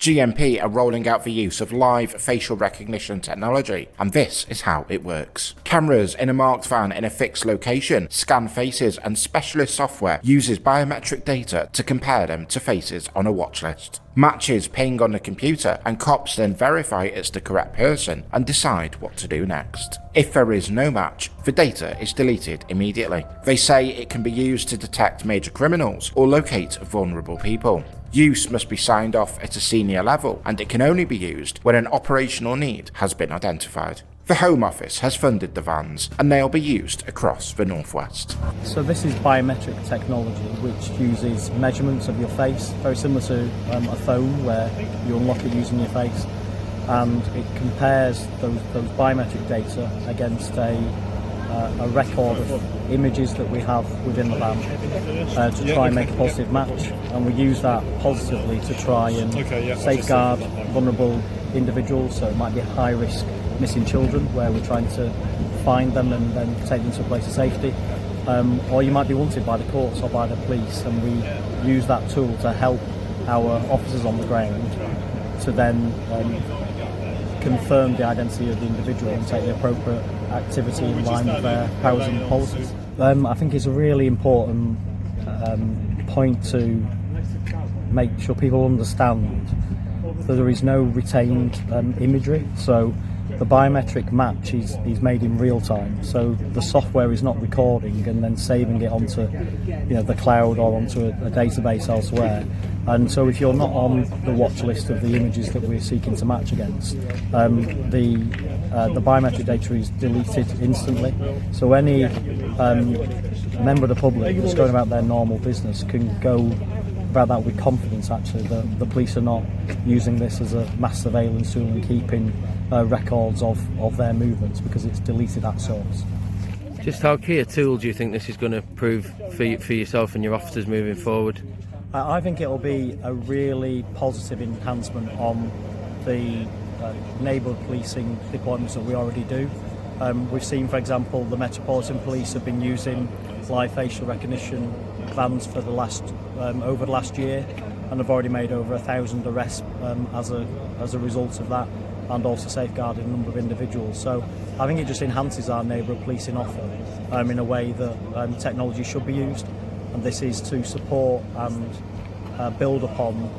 GMP are rolling out the use of live facial recognition technology, and this is how it works. Cameras in a marked van in a fixed location scan faces, and specialist software uses biometric data to compare them to faces on a watch list. Matches ping on the computer, and cops then verify it's the correct person and decide what to do next. If there is no match, the data is deleted immediately. They say it can be used to detect major criminals or locate vulnerable people. Use must be signed off at a senior level, and it can only be used when an operational need has been identified. The Home Office has funded the vans, and they'll be used across the Northwest. So this is biometric technology which uses measurements of your face, very similar to a phone where you unlock it using your face, and it compares those biometric data against a record of images that we have within the van to try and make a positive match, and we use that positively to try and safeguard vulnerable individuals. So it might be high risk missing children where we're trying to find them and then take them to a place of safety, or you might be wanted by the courts or by the police, and we use that tool to help our officers on the ground to then confirm the identity of the individual and take the appropriate activity in line with their powers and policies. I think it's a really important point to make sure people understand that there is no retained imagery. So the biometric match is made in real time, so the software is not recording and then saving it onto the cloud or onto a database elsewhere. And so if you're not on the watch list of the images that we're seeking to match against, the biometric data is deleted instantly. So any member of the public that's going about their normal business can go about that with confidence, actually, that the police are not using this as a mass surveillance tool and keeping records of their movements, because it's deleted at source. Just how key a tool do you think this is going to prove for yourself and your officers moving forward? I think it'll be a really positive enhancement on the neighbourhood policing deployments that we already do. We've seen, for example, the Metropolitan Police have been using live facial recognition vans for over the last year, and have already made over 1,000 arrests as a result of that, and also safeguarded a number of individuals. So I think it just enhances our neighbourhood policing offer in a way that technology should be used, and this is to support and build upon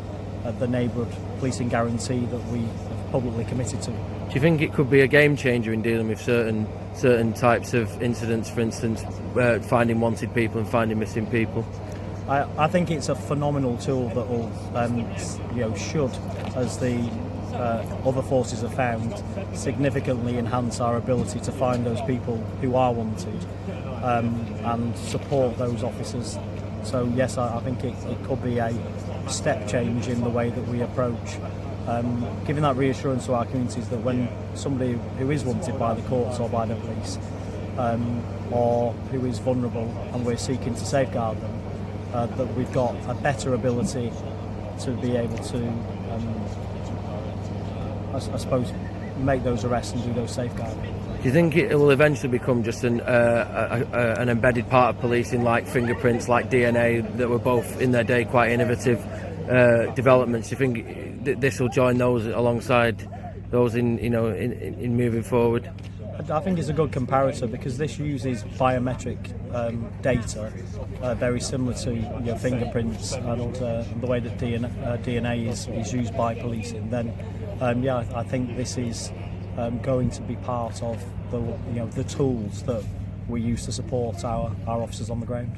the neighbourhood policing guarantee that we have publicly committed to. Do you think it could be a game changer in dealing with certain types of incidents, for instance, finding wanted people and finding missing people? I think it's a phenomenal tool that will, should, as the other forces have found, significantly enhance our ability to find those people who are wanted and support those officers. So yes, I think it could be a step change in the way that we approach giving that reassurance to our communities that when somebody who is wanted by the courts or by the police or who is vulnerable and we're seeking to safeguard them, that we've got a better ability to be able to I suppose make those arrests and do those safeguarding. Do you think it will eventually become just an embedded part of policing, like fingerprints, like DNA, that were both in their day quite innovative developments? Do you think this will join those alongside those in moving forward? I think it's a good comparator because this uses biometric data, very similar to your fingerprints and the way that DNA is used by policing. Then, I think this is going to be part of the tools that we use to support our officers on the ground.